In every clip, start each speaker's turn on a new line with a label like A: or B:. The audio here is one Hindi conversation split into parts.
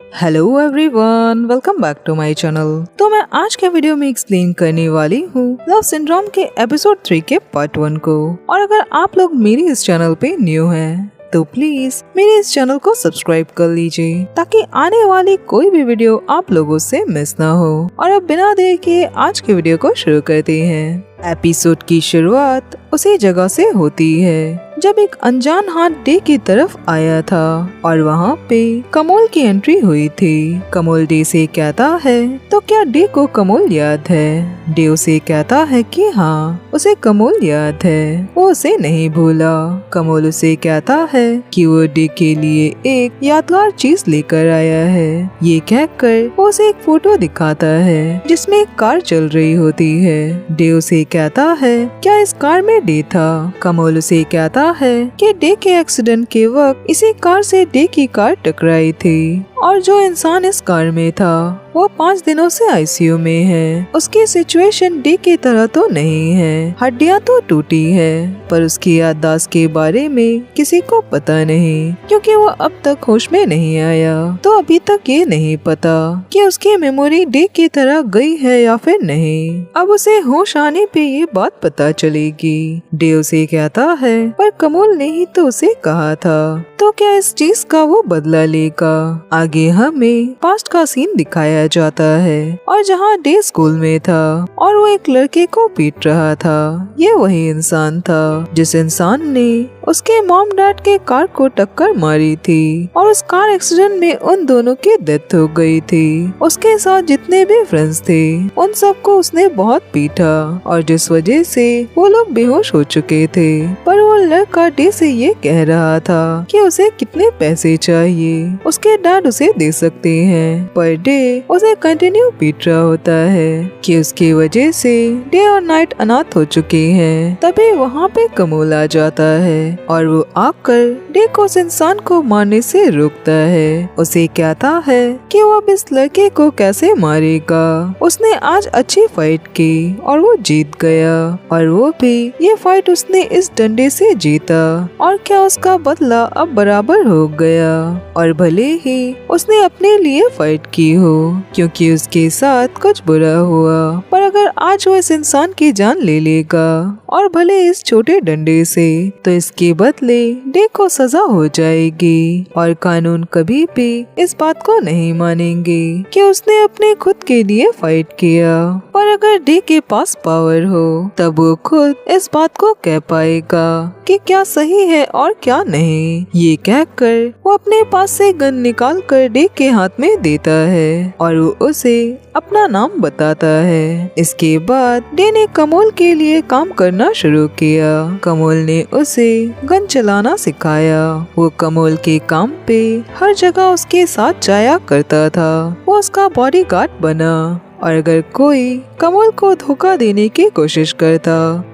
A: Hello everyone, welcome back to my channel. तो मैं आज के वीडियो में एक्सप्लेन करने वाली हूँ लव सिंड्रोम के एपिसोड 3 के पार्ट 1 को। और अगर आप लोग मेरे इस चैनल पे न्यू हैं तो प्लीज मेरे इस चैनल को सब्सक्राइब कर लीजिए ताकि आने वाली कोई भी वीडियो आप लोगों से मिस ना हो। और अब बिना देर के आज के वीडियो को शुरू करते हैं। एपिसोड की शुरुआत उसी जगह से होती है जब एक अनजान हाथ डे की तरफ आया था और वहाँ पे कमोल की एंट्री हुई थी। कमोल डे से कहता है तो क्या डे को कमोल याद है? डे उसे कहता है कि हाँ उसे कमोल याद है, वो उसे नहीं भूला। कमोल उसे कहता है कि वो डे के लिए एक यादगार चीज लेकर आया है। ये कहकर वो उसे एक फोटो दिखाता है जिसमें एक कार चल रही होती है। डे उसे कहता है क्या इस कार में डे था? कमोल उसे कहता है कि डे के एक्सीडेंट के वक्त इसी कार से डे की कार टकराई थी और जो इंसान इस कार में था वो 5 दिनों से आईसीयू में है। उसकी सिचुएशन डे की तरह तो नहीं है, हड्डियां तो टूटी है पर उसकी याददाश्त के बारे में किसी को पता नहीं क्योंकि वो अब तक होश में नहीं आया। तो अभी तक ये नहीं पता कि उसकी मेमोरी डे की तरह गई है या फिर नहीं। अब उसे होश आने पे ये बात पता चलेगी। डे उसे कहता है पर कमोल ने ही तो उसे कहा था, तो क्या इस चीज का वो बदला लेगा? आगे हमें पास्ट का सीन दिखाया जाता है और जहाँ डे स्कूल में था और वो एक लड़के को पीट रहा था। ये वही इंसान था जिस इंसान ने उसके मॉम डैड के कार को टक्कर मारी थी और उस कार एक्सीडेंट में उन दोनों की डेथ हो गई थी। उसके साथ जितने भी फ्रेंड्स थे उन सबको उसने बहुत पीटा और जिस वजह से वो लोग बेहोश हो चुके थे। पर वो लड़का डे से ये कह रहा था कि उसे कितने पैसे चाहिए, उसके डैड उसे दे सकते हैं। पर डे उसे कंटिन्यू पीट रहा होता है कि उसकी वजह से डे और नाइट अनाथ हो चुके हैं। तभी वहाँ पे कमोल आ जाता है और वो आकर डे को उस इंसान को मारने से रोकता है। उसे कहता है कि वो अब इस लड़के को कैसे मारेगा। उसने आज अच्छी फाइट की और वो जीत गया और वो भी ये फाइट उसने इस डंडे से जीता और क्या उसका बदला अब बराबर हो गया। और भले ही उसने अपने लिए फाइट की हो क्योंकि उसके साथ कुछ बुरा हुआ, पर अगर आज वो इस इंसान की जान ले लेगा और भले इस छोटे डंडे से, तो इसके बदले डे को सजा हो जाएगी और कानून कभी भी इस बात को नहीं मानेंगे कि उसने अपने खुद के लिए फाइट किया। पर अगर डे के पास पावर हो तब वो खुद इस बात को कह पाएगा कि क्या सही है और क्या नहीं। ये कहकर वो अपने पास से गन निकाल कर डे के हाथ में देता है और वो उसे अपना नाम बताता है। इसके बाद डे ने कमोल के लिए काम करना शुरू किया। कमोल ने उसे गन चलाना सिखाया। वो कमोल के काम पे हर जगह उसके साथ जाया करता था। वो उसका बॉडीगार्ड बना और अगर कोई कमोल को धोखा देने की कोशिश करता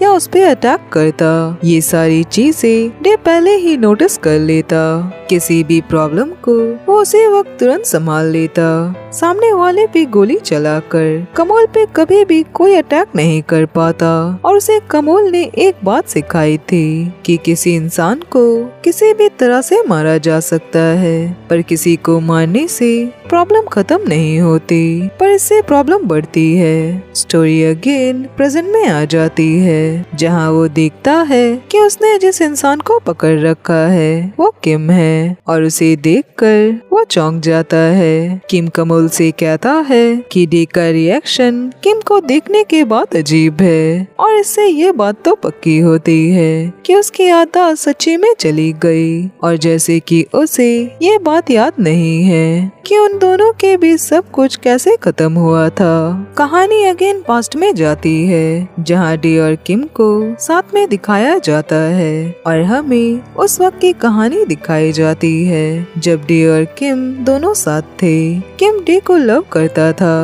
A: या उस पे अटैक करता, ये सारी चीजें डे पहले ही नोटिस कर लेता। किसी भी प्रॉब्लम को वो उसी वक्त तुरंत संभाल लेता। सामने वाले पे गोली चलाकर कमोल पे कभी भी कोई अटैक नहीं कर पाता। और उसे कमोल ने एक बात सिखाई थी कि किसी इंसान को किसी भी तरह से मारा जा सकता है, पर किसी को मारने से प्रॉब्लम खत्म नहीं होती, पर इससे प्रॉब्लम बढ़ती है। स्टोरी अगेन प्रेजेंट में आ जाती है जहाँ वो देखता है कि उसने जिस इंसान को पकड़ रखा है वो किम है और उसे देखकर वो चौंक जाता है। किम कमोल से कहता है कि डे का रिएक्शन किम को देखने के बाद अजीब है और इससे ये बात तो पक्की होती है कि उसकी याददाश्त सच्ची में चली गई और जैसे कि उसे ये बात याद नहीं है कि उन दोनों के बीच सब कुछ कैसे खत्म हुआ था। कहानी अगेन पास्ट में जाती है जहाँ डे और किम को साथ में दिखाया जाता है और हमें उस वक्त की कहानी दिखाई जाती है जब डे और किम दोनों साथ थे। किम डे को लव करता था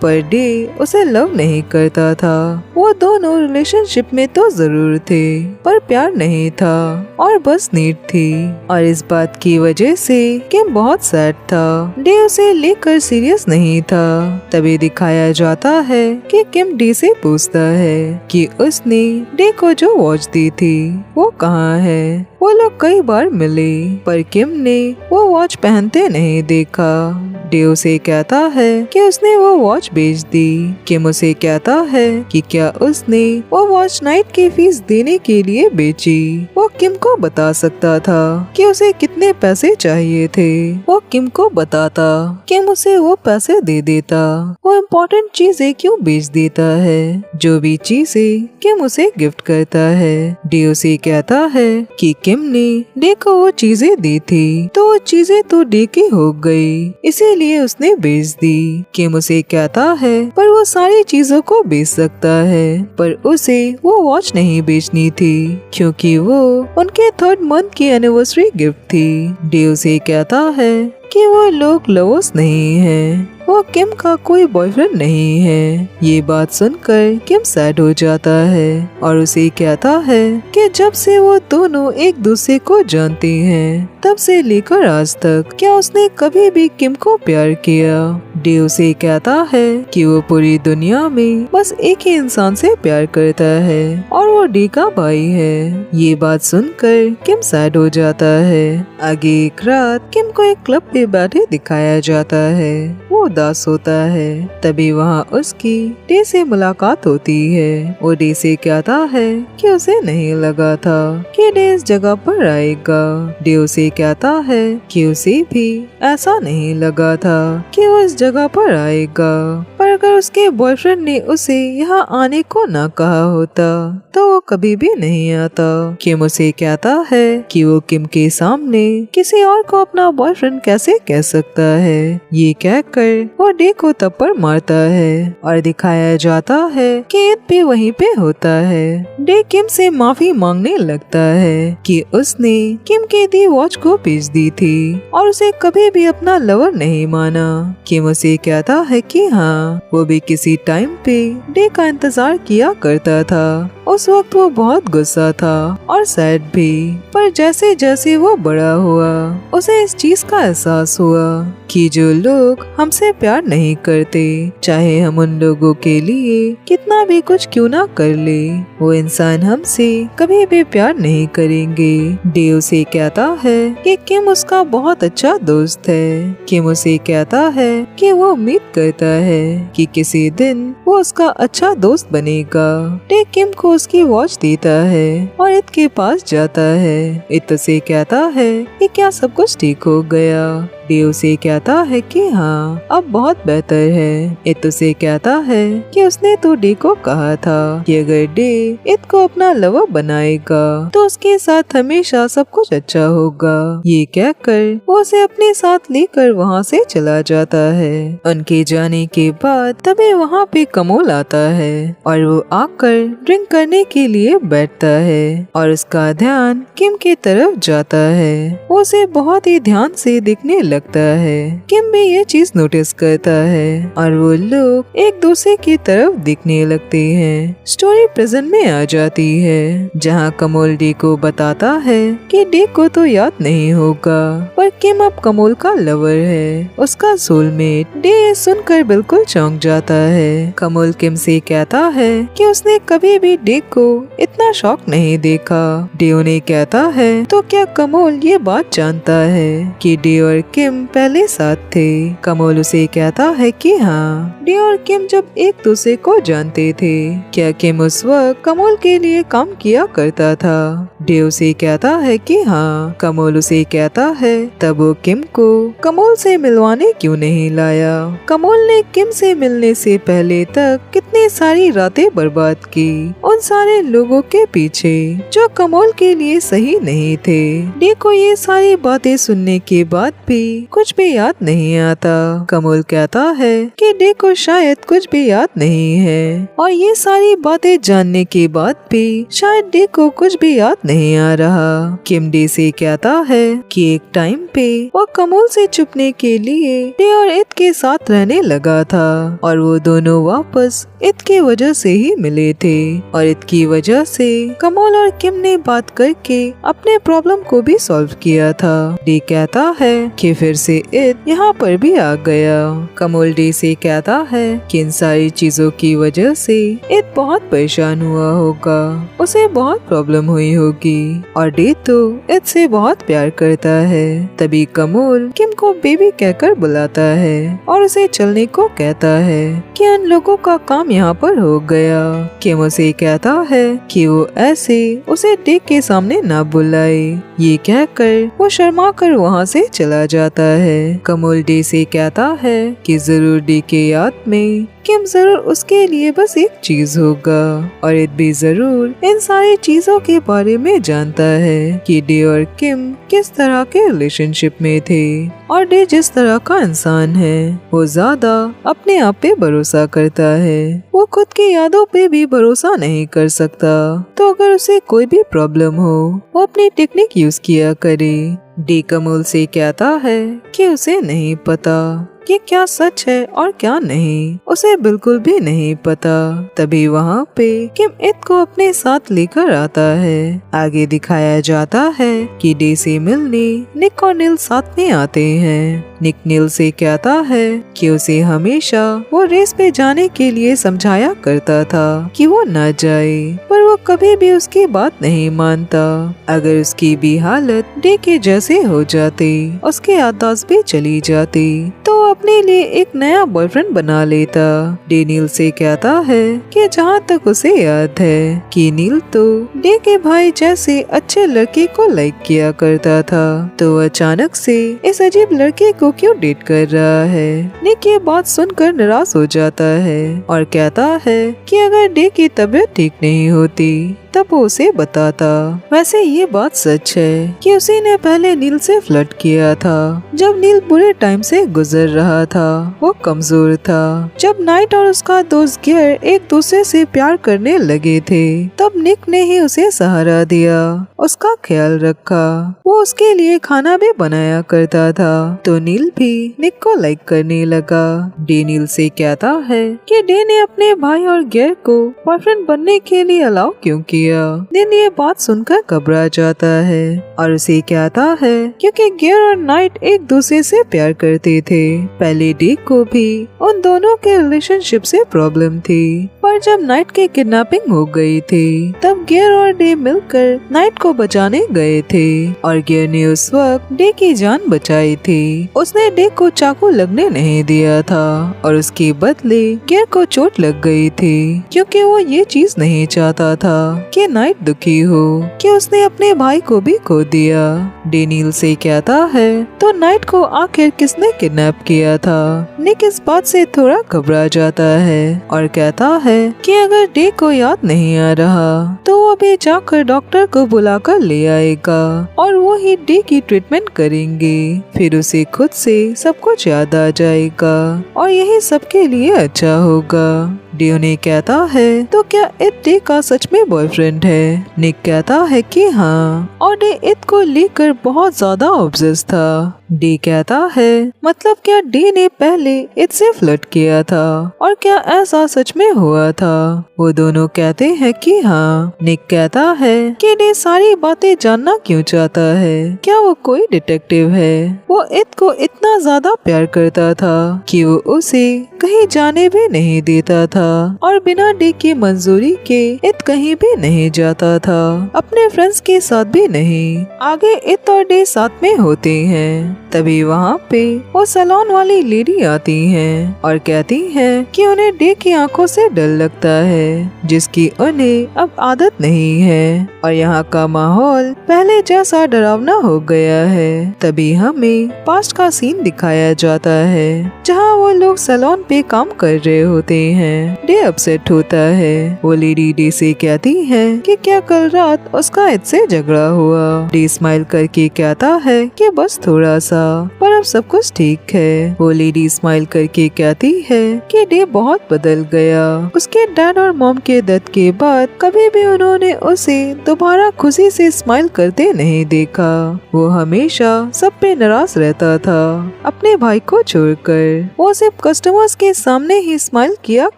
A: पर डे उसे लव नहीं करता था। वो दोनों रिलेशनशिप में तो जरूर थे पर प्यार नहीं था और बस नीड थी और इस बात की वजह से किम बहुत सैड था। डे उसे लेकर सीरियस नहीं था। तभी दिखाया जाता है कि किम डे से पूछता है कि उसने डे को जो वॉच दी थी वो कहाँ है। वो वो लोग कई बार मिले, पर किम ने वो वॉच पहनते नहीं देखा। डे उसे कहता है कि उसने वो वॉच बेच दी। किम उसे कहता है कि क्या उसने वो वॉच नाइट की फीस देने के लिए बेची। वो किम को बता सकता था कि उसे कितने पैसे चाहिए थे। वो किम को बताता, किम उसे वो पैसे दे देता। वो इम्पोर्टेंट चीजें क्यों बेच देता है? जो भी चीजें किम उसे गिफ्ट करता है। डे उसे कहता है कि किम ने डे को वो चीजें दी थी, तो वो चीजें तो डे की हो गई, इसीलिए उसने बेच दी। किम उसे कहता है पर वो सारी चीजों को बेच सकता है, पर उसे वो वॉच नहीं बेचनी थी क्योंकि वो उनके 3rd मंथ की एनिवर्सरी गिफ्ट थी। डे उसे कहता है कि वो लोग लवर्स नहीं हैं, वो किम का कोई बॉयफ्रेंड नहीं है। ये बात सुनकर किम सैड हो जाता है और उसे कहता है कि जब से वो दोनों एक दूसरे को जानते हैं तब से लेकर आज तक क्या उसने कभी भी किम को प्यार किया। डे उसे कहता है कि वो पूरी दुनिया में बस एक ही इंसान से प्यार करता है और वो डे का भाई है। ये बात सुनकर किम सैड हो जाता है। आगे एक रात किम को एक क्लब पे बैठे दिखाया जाता है। वो उदास होता है। तभी वहाँ उसकी डे से मुलाकात होती है। वो डे से कहता है कि उसे नहीं लगा था कि डे इस जगह पर आएगा। डे उसे कहता है कि उसे भी ऐसा नहीं लगा था कि वो इस जगह पर आएगा, पर अगर उसके बॉयफ्रेंड ने उसे यहाँ आने को ना कहा होता तो वो कभी भी नहीं आता। किम उसे कहता है कि वो किम के सामने किसी और को अपना बॉयफ्रेंड कैसे कह सकता है। ये कहकर वो डे को थप्पड़ मारता है और दिखाया जाता है कि ईद भी वहीं पे होता है। डे किम से माफी मांगने लगता है कि उसने किम की दी वॉच को बेच दी थी और उसे कभी भी अपना लवर नहीं माना। किम उसे कहता है कि हाँ, वो भी किसी टाइम पे डे का इंतजार किया करता था। उस वक्त वो बहुत गुस्सा था और सैड भी, पर जैसे जैसे वो बड़ा हुआ उसे इस चीज का एहसास हुआ कि जो लोग हमसे प्यार नहीं करते, चाहे हम उन लोगों के लिए कितना भी कुछ क्यों ना कर ले, वो इंसान हमसे कभी भी प्यार नहीं करेंगे। डे उसे कहता है कि किम उसका बहुत अच्छा दोस्त है। किम उसे कहता है कि वो उम्मीद करता है कि किसी दिन वो उसका अच्छा दोस्त बनेगा। डे किम को उसकी वॉच देता है और ईद के पास जाता है। ईद उसे कहता है कि क्या सब कुछ ठीक हो गया। डे उसे कहता है कि हाँ, अब बहुत बेहतर है। ईद उसे कहता है कि उसने तो डे को कहा था कि अगर डे ईद को अपना लवर बनाएगा तो उसके साथ हमेशा सब कुछ अच्छा होगा। ये कहकर वो उसे अपने साथ लेकर वहाँ से चला जाता है। उनके जाने के बाद तभी वहाँ पे कमोल आता है और वो आकर ड्रिंक करने के लिए बैठता है और उसका ध्यान किम की तरफ जाता है। वो उसे बहुत ही ध्यान से देखने लगता है। किम भी ये चीज नोटिस करता है और वो लोग एक दूसरे की तरफ देखने लगते हैं। स्टोरी प्रेजेंट में आ जाती है जहाँ कमोल डे को बताता है कि डे को तो याद नहीं होगा, पर किम अब कमोल का लवर है, उसका सोलमेट। डे सुनकर बिल्कुल चौंक जाता है। कमोल किम से कहता है कि उसने कभी भी डे को इतना शौक नहीं देखा। डे उन्हें कहता है तो क्या कमोल ये बात जानता है कि डे और किम पहले साथ थे। कमोल उसे कहता है कि हाँ, डे और किम जब एक दूसरे को जानते थे। क्या किम उस वक्त कमोल के लिए काम किया करता था। डे उसे कहता है कि हाँ। कमोल उसे कहता है तब वो किम को कमोल से मिलवाने क्यों नहीं लाया। कमोल ने किम से मिलने से पहले तक कितनी सारी रातें बर्बाद की उन सारे लोगों के पीछे जो कमोल के लिए सही नहीं थे। डे को ये सारी बातें सुनने के बाद भी कुछ भी याद नहीं आता। कमोल कहता है कि डे को शायद कुछ भी याद नहीं है और ये सारी बातें जानने के बाद भी शायद डे को कुछ भी याद नहीं आ रहा। किम डे से कहता है कि एक टाइम पे वो कमोल से छुपने के लिए डे और ईद के साथ रहने लगा था और वो दोनों वापस ईद की वजह से ही मिले थे और ईद की वजह से कमोल और किम ने बात करके अपने प्रॉब्लम को भी सॉल्व किया था। डे कहता है कि फिर से ईद यहाँ पर भी आ गया। कमोल डे से कहता है कि इन सारी चीजों की वजह से ईद बहुत परेशान हुआ होगा, उसे बहुत प्रॉब्लम हुई होगी। होगी और डे तो इससे बहुत प्यार करता है। तभी कमोल किम को बेबी कहकर बुलाता है और उसे चलने को कहता है कि उन लोगों का काम यहाँ पर हो गया। किम उसे कहता है कि वो ऐसे उसे डे के सामने ना बुलाए। ये कहकर वो शर्मा कर वहाँ से चला जाता है। कमोल डे से कहता है कि जरूर डे के याद में किम जरूर उसके लिए बस एक चीज होगा और इद भी जरूर इन सारी चीजों के बारे में जानता है कि डे और किम किस तरह के रिलेशनशिप में थे और डे जिस तरह का इंसान है वो ज्यादा अपने आप पे भरोसा करता है। वो खुद की यादों पे भी भरोसा नहीं कर सकता, तो अगर उसे कोई भी प्रॉब्लम हो वो अपनी टेक्निक यूज किया करे। डे कमोल से कहता है कि उसे नहीं पता कि क्या सच है और क्या नहीं, उसे बिल्कुल भी नहीं पता। तभी वहाँ पे किम इद को अपने साथ लेकर आता है। आगे दिखाया जाता है कि डे से मिलने निक और नील साथ में आते हैं। निक नील से कहता है कि उसे हमेशा वो रेस पे जाने के लिए समझाया करता था कि वो न जाए, पर वो कभी भी उसकी बात नहीं मानता। अगर उसकी भी हालत डे के जैसे हो जाती, उसके याददाश्त भी चली जाती, तो अपने लिए एक नया बॉयफ्रेंड बना लेता। डे नील से कहता है कि जहाँ तक उसे याद है कि नील तो डे के भाई जैसे अच्छे लड़के को लाइक किया करता था, तो अचानक से इस अजीब लड़के को क्यों डेट कर रहा है। निक ये बात सुनकर निराश हो जाता है और कहता है कि अगर डे की तबीयत ठीक नहीं होती तब वो उसे बताता। वैसे ये बात सच है कि उसी ने पहले नील से फ्लर्ट किया था जब नील बुरे टाइम से गुजर रहा था, वो कमजोर था। जब नाइट और उसका दोस्त गियर एक दूसरे से प्यार करने लगे थे तब निक ने ही उसे सहारा दिया, उसका ख्याल रखा। वो उसके लिए खाना भी बनाया करता था, तो नील भी निक को लाइक करने लगा। डे नील से कहता है कि डे ने अपने भाई और गियर को बॉयफ्रेंड बनने के लिए अलाउ क्यों किया। नील ये बात सुनकर घबरा जाता है और उसे कहता है क्योंकि गियर और नाइट एक दूसरे से प्यार करते थे। पहले डे को भी उन दोनों के रिलेशनशिप से प्रॉब्लम थी, पर जब नाइट की किडनैपिंग हो गई थी तब गियर और डे मिलकर नाइट को बचाने गए थे और गियर ने उस वक्त डे की जान बचाई थी। उसने डे को चाकू लगने नहीं दिया था और उसके बदले गियर को चोट लग गई थी, क्योंकि वो ये चीज नहीं चाहता था कि नाइट दुखी हो कि उसने अपने भाई को भी खो दिया। डे नील से कहता है तो नाइट को आखिर किसने किडनैप किया था। निक इस बात से थोड़ा घबरा जाता है और कहता है कि अगर डे को याद नहीं आ रहा तो वो अभी जाकर डॉक्टर को बुलाकर ले आएगा और वो ही डे की ट्रीटमेंट करेंगे। फिर उसे खुद से सब कुछ याद आ जाएगा और यही सबके लिए अच्छा होगा। डे उन्हें कहता है तो क्या इद डे का सच में बॉयफ्रेंड है। निक कहता है कि हाँ, और डे इद को लेकर बहुत ज्यादा ऑब्सेस था। डे कहता है मतलब क्या डे ने पहले इद से फ्लर्ट किया था और क्या ऐसा सच में हुआ था। वो दोनों कहते हैं कि हाँ। निक कहता है कि डे सारी बातें जानना क्यों चाहता है, क्या वो कोई डिटेक्टिव है। वो इद को इतना ज्यादा प्यार करता था कि वो उसे कहीं जाने भी नहीं देता था और बिना डे की मंजूरी के इद कहीं भी नहीं जाता था, अपने फ्रेंड्स के साथ भी नहीं। आगे इद और डे साथ में होते हैं। तभी वहाँ पे वो सैलून वाली लेडी आती हैं और कहती हैं कि उन्हें डे की आंखों से डर लगता है, जिसकी उन्हें अब आदत नहीं है और यहाँ का माहौल पहले जैसा डरावना हो गया है। तभी हमें पास्ट का सीन दिखाया जाता है जहाँ वो लोग सैलून पे काम कर रहे होते हैं। डे अपसेट होता है। वो लेडी डे से कहती है कि क्या कल रात उसका इद से झगड़ा हुआ। डे स्माइल करके कहता है कि बस थोड़ा सा, पर अब सब कुछ ठीक है। वो लेडी स्माइल करके कहती है कि डे बहुत बदल गया। उसके डैड और मॉम के डेथ के बाद कभी भी उन्होंने उसे दोबारा खुशी से स्माइल करते नहीं देखा। वो हमेशा सब पे नाराज रहता था, अपने भाई को छोड़कर। वो सिर्फ कस्टमर्स के सामने ही स्माइल किया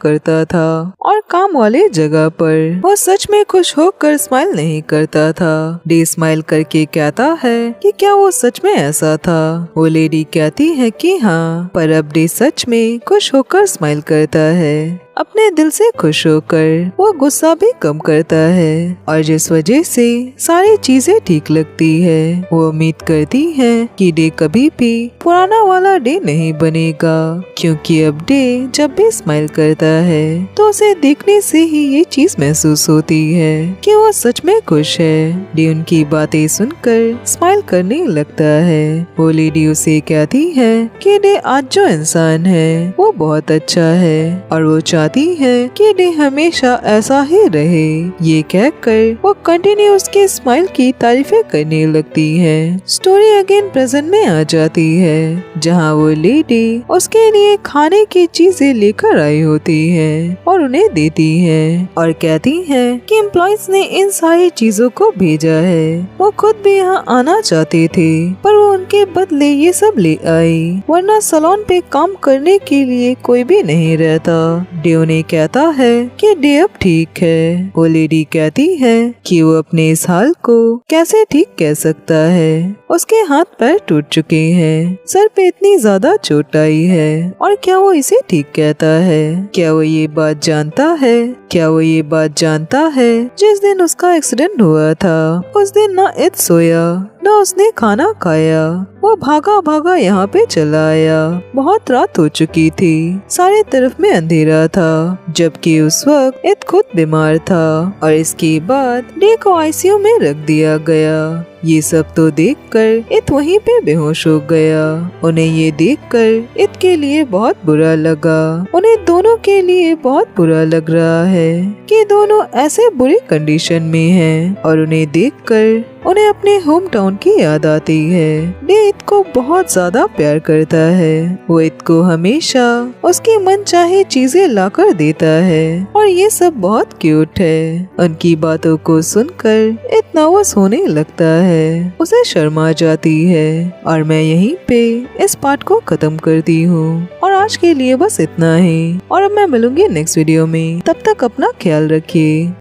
A: करता था और काम वाले जगह पर वो सच में खुश होकर स्माइल नहीं करता था। डे स्माइल करके कहता है कि क्या वो सच में ऐसा था। वो लेडी कहती है कि हाँ, पर अब डे सच में खुश होकर स्माइल करता है। अपने दिल से खुश होकर वो गुस्सा भी कम करता है और जिस वजह से सारी चीजें ठीक लगती है। वो उम्मीड करती है कि डे कभी भी पुराना वाला डे नहीं बनेगा, क्योंकि अब डे जब भी स्माइल करता है तो उसे देखने से ही ये चीज महसूस होती है कि वो सच में खुश है। डे उनकी बातें सुनकर स्माइल करने लगता है। वो लेडी उसे कहती है कि डे आज जो इंसान है वो बहुत अच्छा है और वो चाहती है कि डे हमेशा ऐसा ही रहे। ये कहकर वो कंटिन्यू उसके स्माइल की तारीफें करने लगती है। स्टोरी अगेन प्रेजेंट में आ जाती है, जहाँ वो लेडी उसके लिए खाने की चीजें लेकर आई होती है और उन्हें देती है और कहती है कि एम्प्लॉइज ने इन सारी चीजों को भेजा है। वो खुद भी यहाँ आना चाहते थे पर वो उनके बदले ये सब ले आई, वरना सैलून पे काम करने के लिए कोई भी नहीं रहता। डे उन्हें कहता है कि डे अब ठीक है। वो लेडी कहती है कि वो अपने इस हाल को कैसे ठीक कह सकता है। उसके हाथ पैर टूट चुके हैं, सर पे इतनी ज्यादा चोट आई है और क्या वो इसे ठीक कहता है? क्या वो ये बात जानता है? क्या वो ये बात जानता है जिस दिन उसका एक्सीडेंट हुआ था उस दिन ना इद सोया ना उसने खाना खाया। वो भागा भागा यहाँ पे चला आया। बहुत रात हो चुकी थी, सारे तरफ में अंधेरा था, जबकि उस वक्त इद खुद बीमार था और इसके बाद डे को आईसीयू में रख दिया गया। ये सब तो देखकर इद वहीं पे बेहोश हो गया। उन्हें ये देखकर इद के लिए बहुत बुरा लगा। उन्हें दोनों के लिए बहुत बुरा लग रहा है कि दोनों ऐसे बुरी कंडीशन में हैं और उन्हें देखकर उन्हें अपने होम टाउन की याद आती है। डे इद को बहुत ज्यादा प्यार करता है। वो इद को हमेशा उसकी मन चाहे चीजें लाकर देता है और ये सब बहुत क्यूट है। उनकी बातों को सुनकर इद नर्वस होने लगता है, उसे शर्म आ जाती है। और मैं यहीं पे इस पार्ट को खत्म करती हूँ और आज के लिए बस इतना ही और अब मैं मिलूंगी नेक्स्ट वीडियो में। तब तक अपना ख्याल रखिए।